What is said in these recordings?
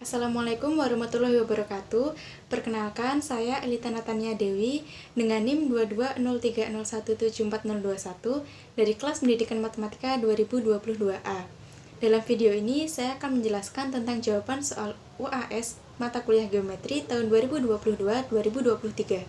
Assalamualaikum warahmatullahi wabarakatuh. Perkenalkan, saya Elita Natania Dewi dengan NIM 22030174021 dari kelas Pendidikan Matematika 2022A. Dalam video ini, saya akan menjelaskan tentang jawaban soal UAS mata kuliah geometri tahun 2022-2023.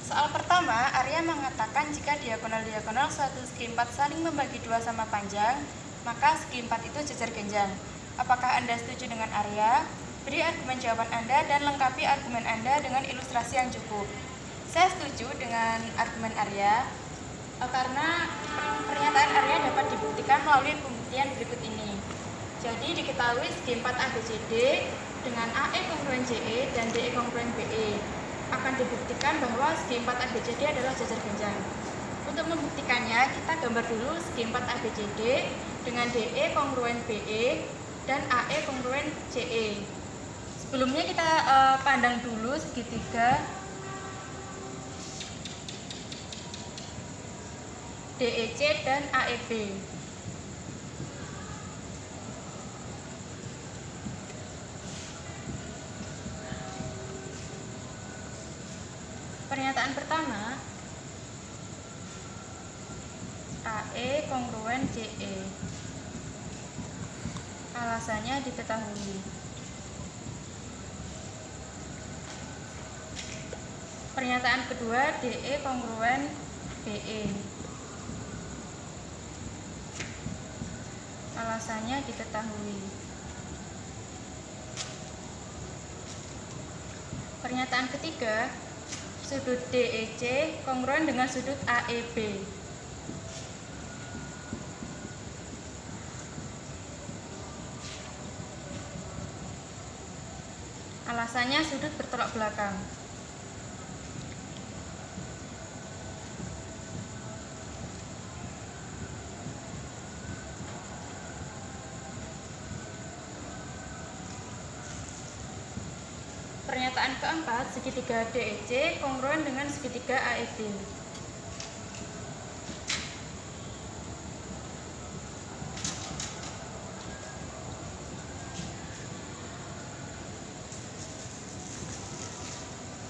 Soal pertama, Arya mengatakan jika diagonal-diagonal suatu segi 4 saling membagi 2 sama panjang, maka segi 4 itu jejer genjang. Apakah Anda setuju dengan Arya? Beri argumen jawaban Anda dan lengkapi argumen Anda dengan ilustrasi yang cukup. Saya setuju dengan argumen Arya karena pernyataan Arya dapat dibuktikan melalui pembuktian berikut ini. Jadi diketahui segi 4 ABCD dengan AE kongruen CE dan DE kongruen BE. Akan dibuktikan bahwa segi 4 ABCD adalah jejer genjang. Untuk membuktikannya, kita gambar dulu segi 4 ABCD dengan DE kongruen BE dan AE kongruen CE. Sebelumnya kita pandang dulu segitiga DEC dan AEB. Pernyataan pertama, AE kongruen CE. Alasannya diketahui. Pernyataan kedua, DE kongruen BE. Alasannya diketahui. Pernyataan ketiga, sudut DEC kongruen dengan sudut AEB. Alasannya sudut bertolak belakang. Pernyataan keempat, segitiga DEC kongruen dengan segitiga AEB.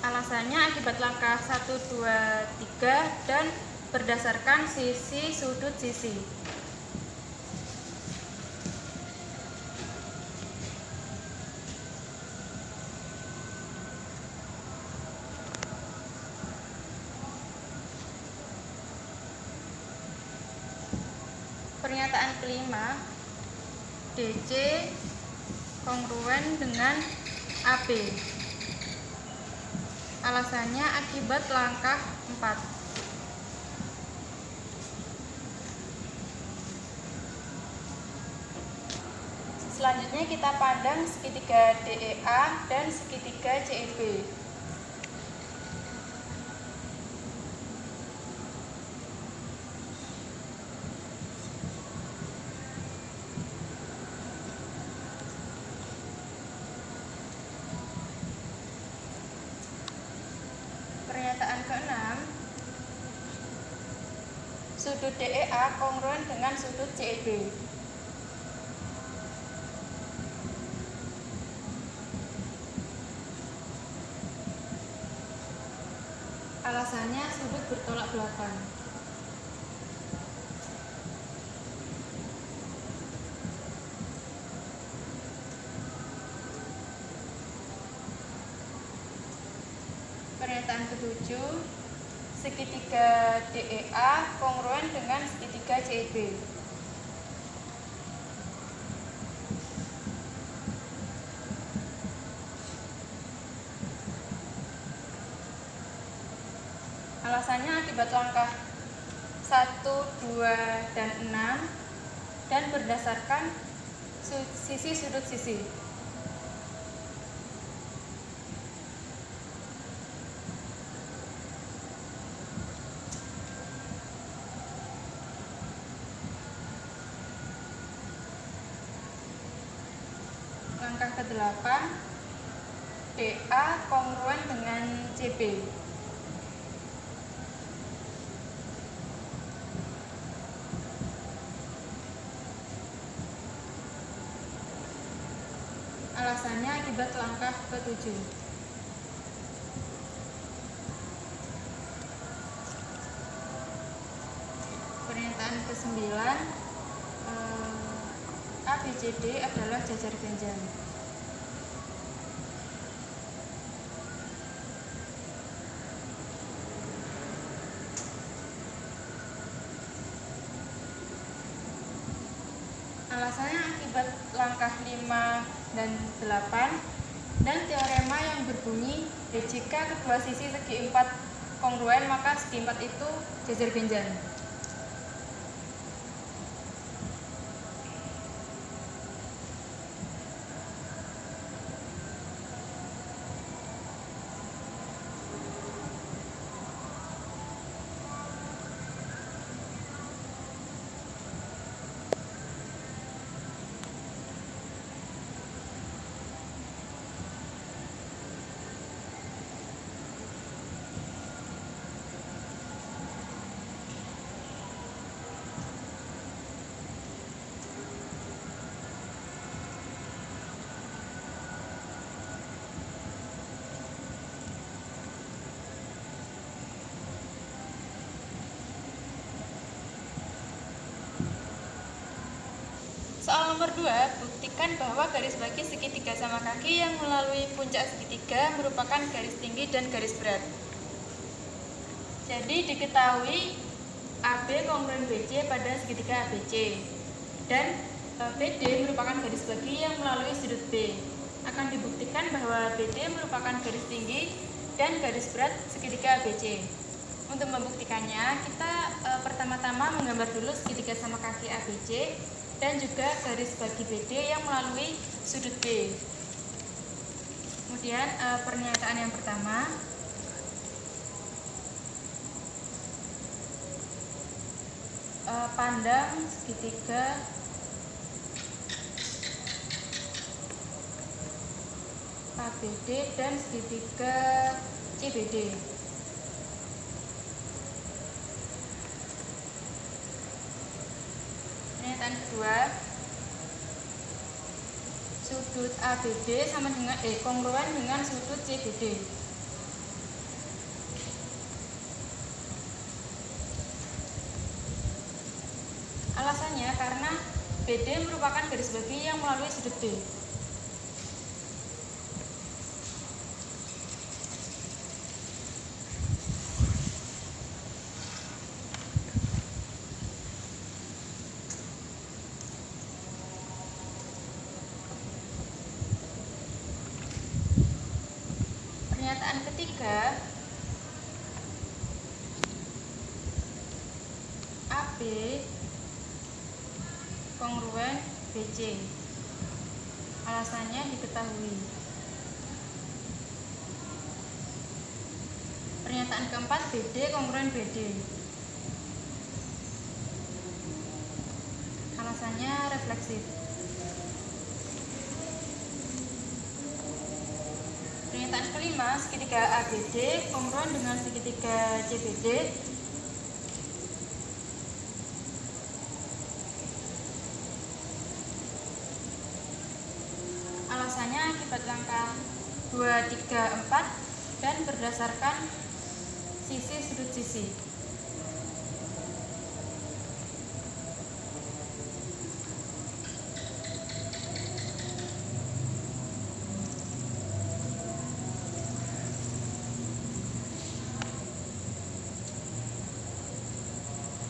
Alasannya akibat langkah 1, 2, 3 dan berdasarkan sisi sudut sisi. Pernyataan kelima, DC kongruen dengan AB. Alasannya akibat langkah 4. Selanjutnya kita pandang segitiga DEA dan segitiga CEB. Pernyataan keenam, sudut DEA kongruen dengan sudut CEB. Alasannya sudut bertolak belakang. Pernyataan ketujuh, segitiga DEA kongruen dengan segitiga CEB. Alasannya akibat langkah 1, 2, dan 6 dan berdasarkan sisi sudut sisi. Langkah ke-8, DA kongruen dengan CB. Alasannya akibat langkah ke-7. Pernyataan ke-9, ABCD adalah jajar ganjil. Alasannya akibat langkah 5 dan 8 dan teorema yang berbunyi jika kedua sisi segi 4 kongruen maka segi 4 itu jajar ganjil. Soal nomor 2, buktikan bahwa garis bagi segitiga sama kaki yang melalui puncak segitiga merupakan garis tinggi dan garis berat. Jadi diketahui AB kongruen BC pada segitiga ABC dan BD merupakan garis bagi yang melalui sudut B. Akan dibuktikan bahwa BD merupakan garis tinggi dan garis berat segitiga ABC. Untuk membuktikannya, kita pertama-tama menggambar dulu segitiga sama kaki ABC dan juga garis bagi BD yang melalui sudut B. Kemudian pernyataan yang pertama, pandang segitiga ABD dan segitiga CBD. Pernyataan kedua, sudut ABD sama dengan kongruen dengan sudut CBD. Alasannya karena BD merupakan garis bagi yang melalui sudut B. Pernyataan ketiga, AB kongruen BC. Alasannya diketahui. Pernyataan keempat, BD kongruen BD. Alasannya refleksif. Pernyataan kelima, segitiga ABD kongruen dengan segitiga CBD. Alasannya akibat langkah 2, 3, 4 dan berdasarkan sisi sudut sisi.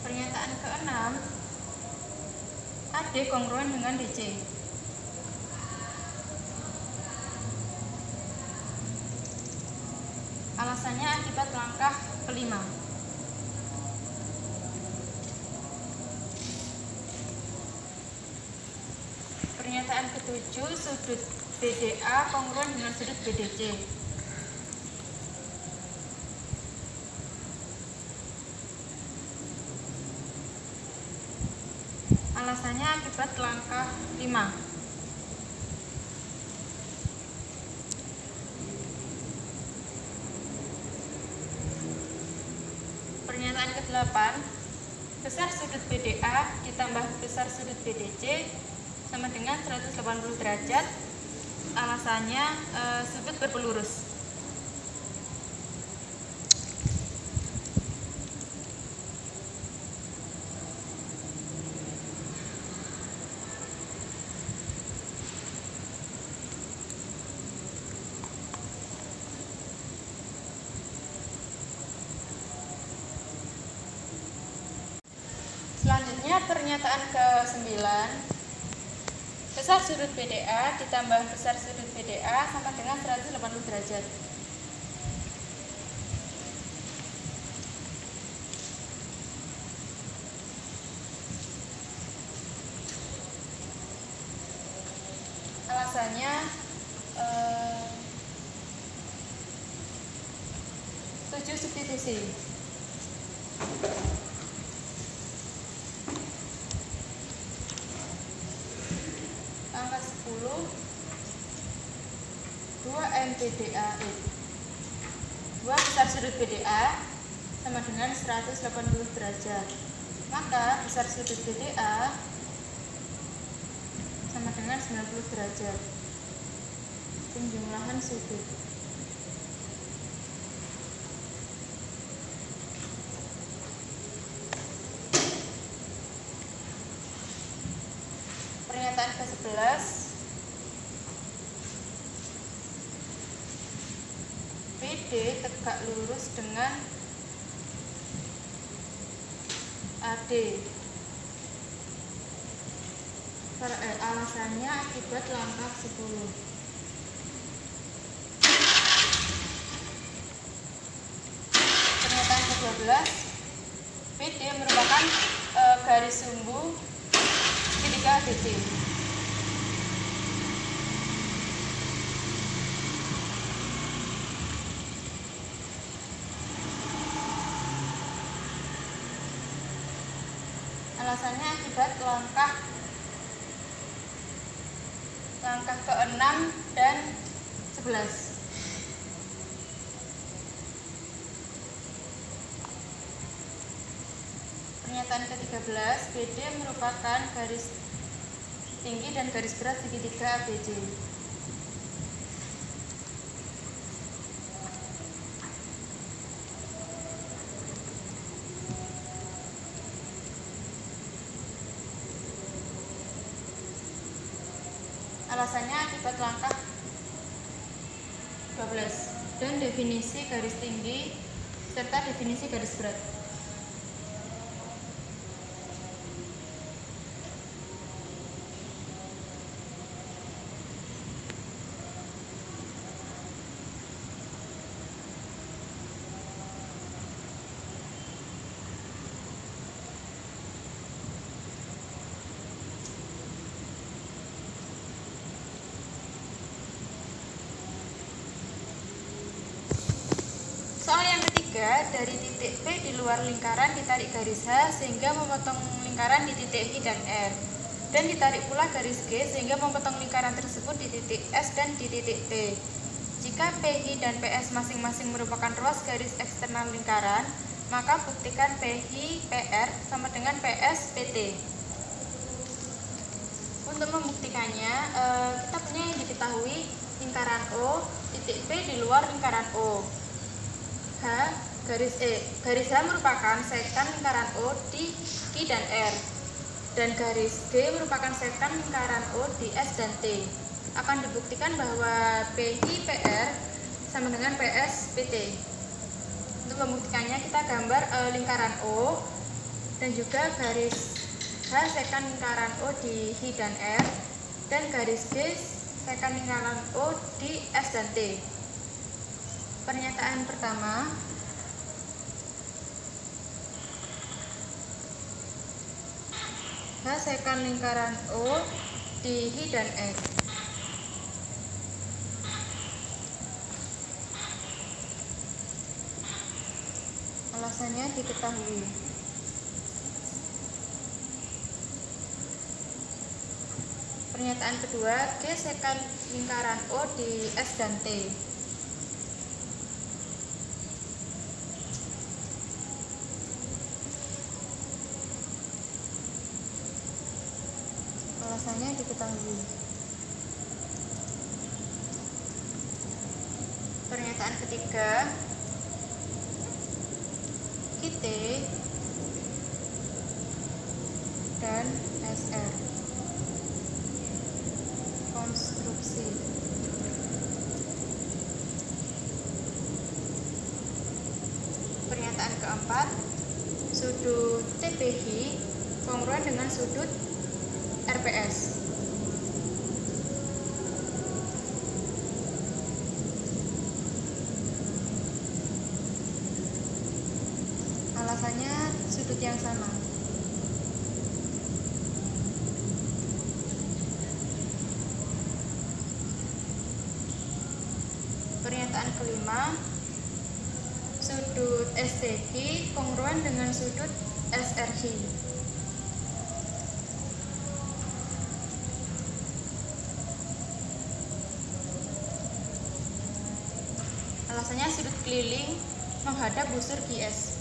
Pernyataan keenam, AD kongruen dengan DC. Alasannya akibat langkah kelima. Pernyataan ketujuh, sudut BDA kongruen dengan sudut BDC. Alasannya akibat langkah 5. Pernyataan ke-8, besar sudut BDA ditambah besar sudut BDC sama dengan 180 derajat alasannya sudut berpelurus. Selanjutnya pernyataan ke-9. Besar sudut BDA ditambah besar sudut BDA sama dengan 180 derajat. Alasannya 7 substitusi. Angka 10 2 MBDA 2 besar sudut BDA sama dengan 180 derajat. Maka besar sudut BDA sama dengan 90 derajat. Penjumlahan sudut. Pernyataan ke-11. BD tegak lurus dengan AD. Alasannya akibat langkah 10. Pernyataan ke-12. BD merupakan garis sumbu segitiga ABC. Alasannya akibat langkah ke-6 dan 11. Pernyataan ke-13, BD merupakan garis tinggi dan garis berat segitiga ABC. Alasannya akibat langkah 12 dan definisi garis tinggi serta definisi garis berat. Soal yang ketiga, dari titik P di luar lingkaran ditarik garis H sehingga memotong lingkaran di titik I dan R, dan ditarik pula garis G sehingga memotong lingkaran tersebut di titik S dan di titik T. Jika PI dan PS masing-masing merupakan ruas garis eksternal lingkaran, maka buktikan PI PR sama dengan PS PT. Untuk membuktikannya, kita punya yang diketahui lingkaran O, titik P di luar lingkaran O. Garis H merupakan sektan lingkaran O di Q dan R, dan garis G merupakan sektan lingkaran O di S dan T. Akan dibuktikan bahwa PI PR sama dengan PS PT. Untuk membuktikannya kita gambar lingkaran O dan juga garis H sektan lingkaran O di I dan R, dan garis G sektan lingkaran O di S dan T. Pernyataan pertama, H sektan lingkaran O di I dan R. Alasannya diketahui. Pernyataan kedua, G sektan lingkaran O di S dan T. Alasannya diketahui. Pernyataan ketiga, QT dan SR. Konstruksi. Pernyataan keempat, sudut TPI kongruen dengan sudut RPS. Alasannya sudut yang sama. Pernyataan kelima, sudut STI kongruen dengan sudut SRI. Alasannya sudut keliling menghadap busur QS.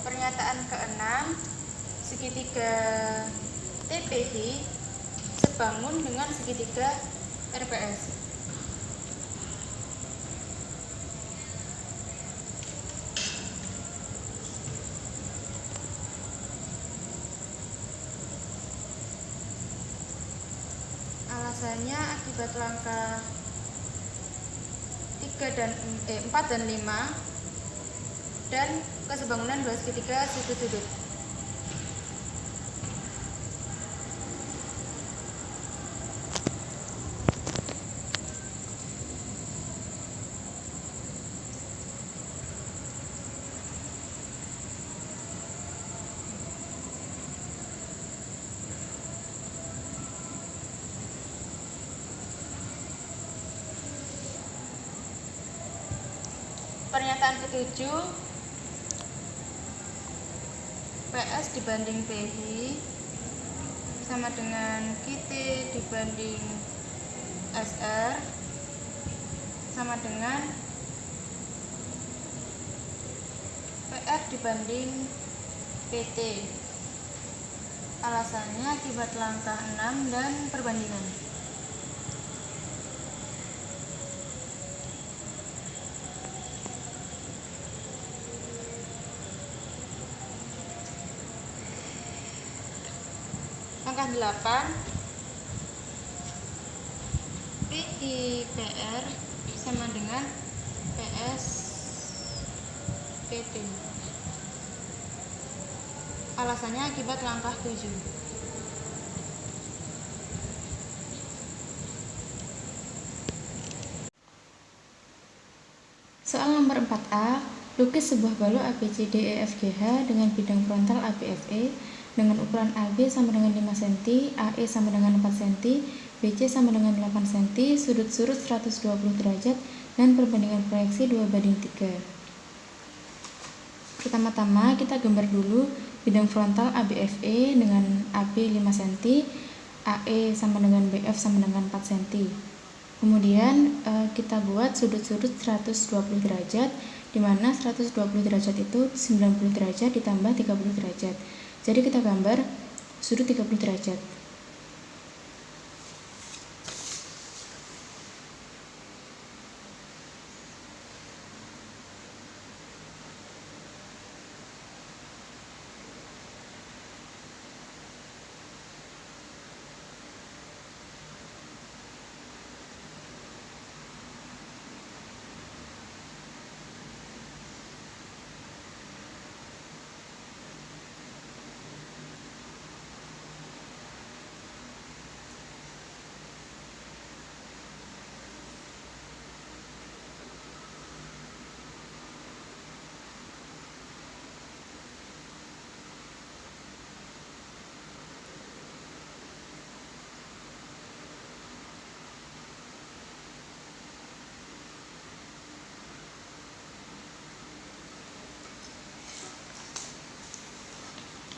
Pernyataan keenam, segitiga TPI sebangun dengan segitiga RPS. Alasannya akibat langkah 4 dan 5 dan kesebangunan dua segitiga sudut-sudut. Pernyataan ketujuh, PS dibanding PI sama dengan QT dibanding SR sama dengan PR dibanding PT. Alasannya akibat langkah 6 dan perbandingan. Langkah 8, PI PR sama dengan PS PT. Alasannya akibat langkah 7. Soal nomor 4A, lukis sebuah balok ABCDEFGH dengan bidang frontal ABFE dengan ukuran AB sama dengan 5 cm, AE sama dengan 4 cm, BC sama dengan 8 cm, sudut-sudut 120 derajat, dan perbandingan proyeksi 2:3. Pertama-tama kita gambar dulu bidang frontal ABFE dengan AB 5 cm, AE sama dengan BF sama dengan 4 cm. Kemudian kita buat sudut-sudut 120 derajat, di mana 120 derajat itu 90 derajat ditambah 30 derajat. Jadi kita gambar sudut 30 derajat.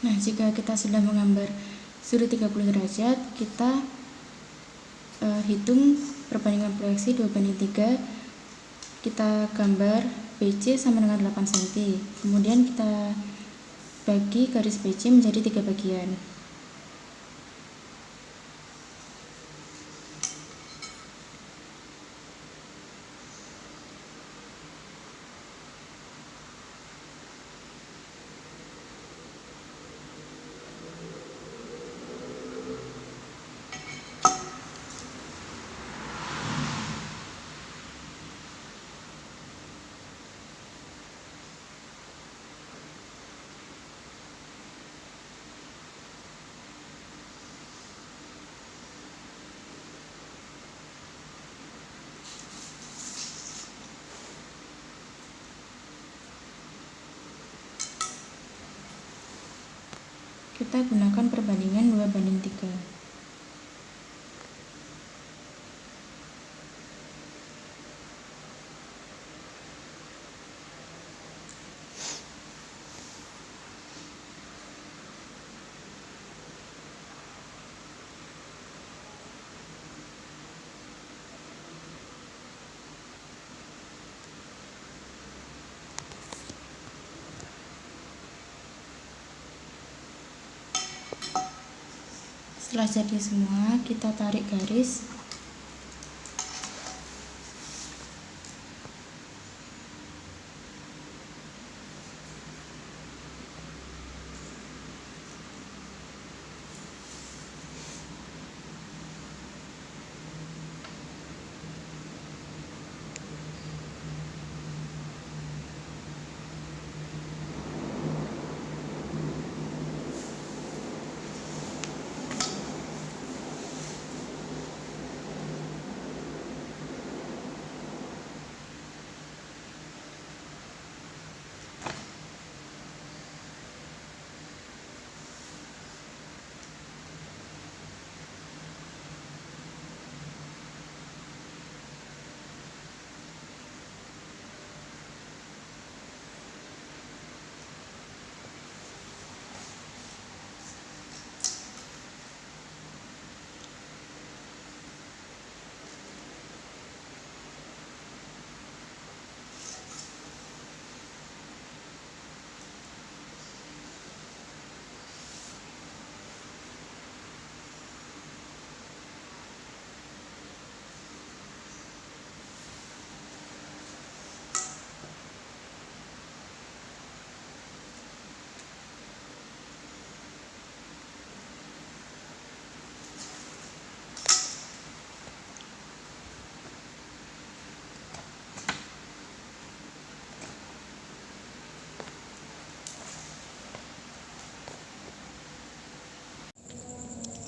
Nah, jika kita sudah menggambar sudut 30 derajat, kita hitung perbandingan proyeksi 2:3. Kita gambar BC sama dengan 8 cm. Kemudian kita bagi garis BC menjadi 3 bagian. Kita gunakan perbandingan 2:3. Setelah jadi semua, kita tarik garis.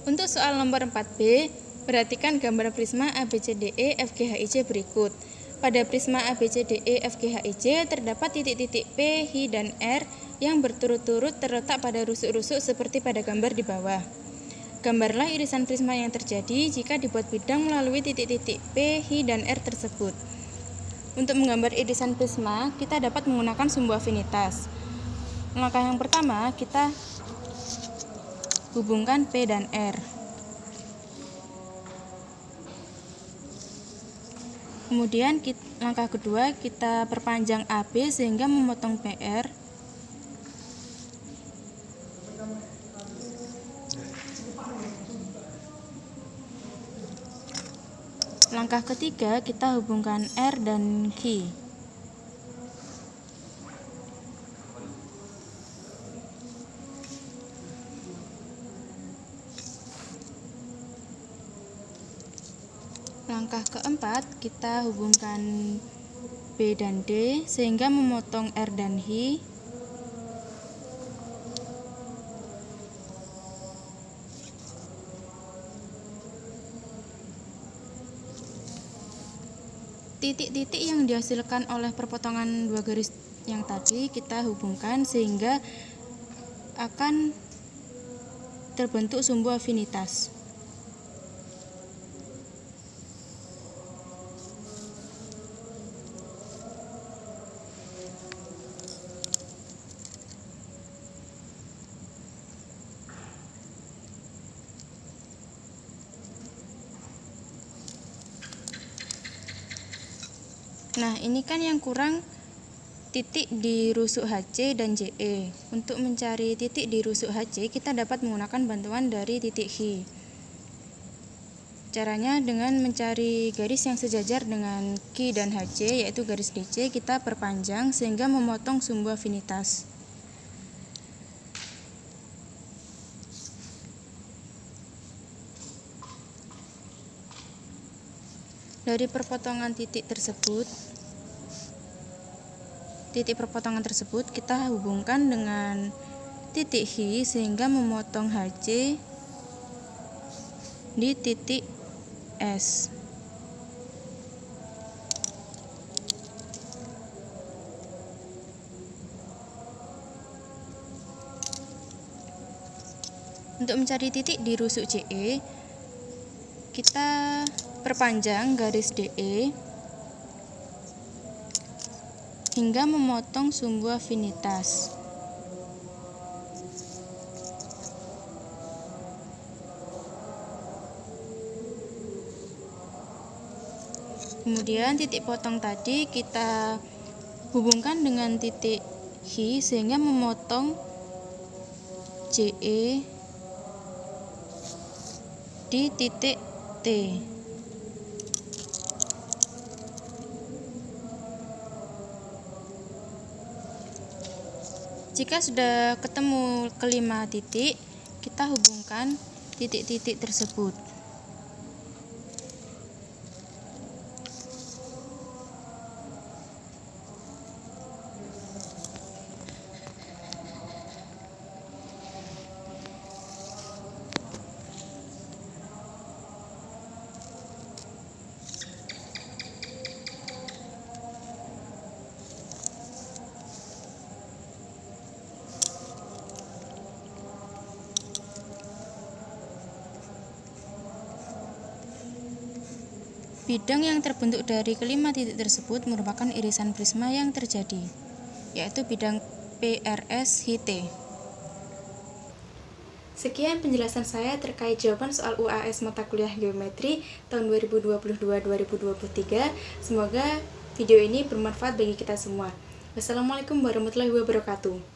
Untuk soal nomor 4B, perhatikan gambar prisma ABCDE FGHIJ berikut. Pada prisma ABCDE FGHIJ terdapat titik-titik P, H, dan R yang berturut-turut terletak pada rusuk-rusuk seperti pada gambar di bawah. Gambarlah irisan prisma yang terjadi jika dibuat bidang melalui titik-titik P, H, dan R tersebut. Untuk menggambar irisan prisma, kita dapat menggunakan sumbu afinitas. Langkah yang pertama, kita hubungkan P dan R. Kemudian langkah kedua, kita perpanjang AB sehingga memotong PR. Langkah ketiga, kita hubungkan R dan Q. Langkah keempat, kita hubungkan B dan D sehingga memotong R dan H. Titik-titik yang dihasilkan oleh perpotongan dua garis yang tadi kita hubungkan sehingga akan terbentuk sumbu afinitas. Nah, ini kan yang kurang titik di rusuk HC dan JE. Untuk mencari titik di rusuk HC, kita dapat menggunakan bantuan dari titik H. Caranya dengan mencari garis yang sejajar dengan Q dan HC, yaitu garis DC, kita perpanjang sehingga memotong sumbu afinitas. Dari perpotongan titik perpotongan tersebut kita hubungkan dengan titik H sehingga memotong HC di titik S. Untuk mencari titik di rusuk CE, kita perpanjang garis DE hingga memotong sumbu afinitas. Kemudian titik potong tadi kita hubungkan dengan titik H sehingga memotong JE di titik T. Jika sudah ketemu kelima titik, kita hubungkan titik-titik tersebut. Bidang yang terbentuk dari kelima titik tersebut merupakan irisan prisma yang terjadi, yaitu bidang PRS-HT. Sekian penjelasan saya terkait jawaban soal UAS mata kuliah geometri tahun 2022-2023. Semoga video ini bermanfaat bagi kita semua. Wassalamualaikum warahmatullahi wabarakatuh.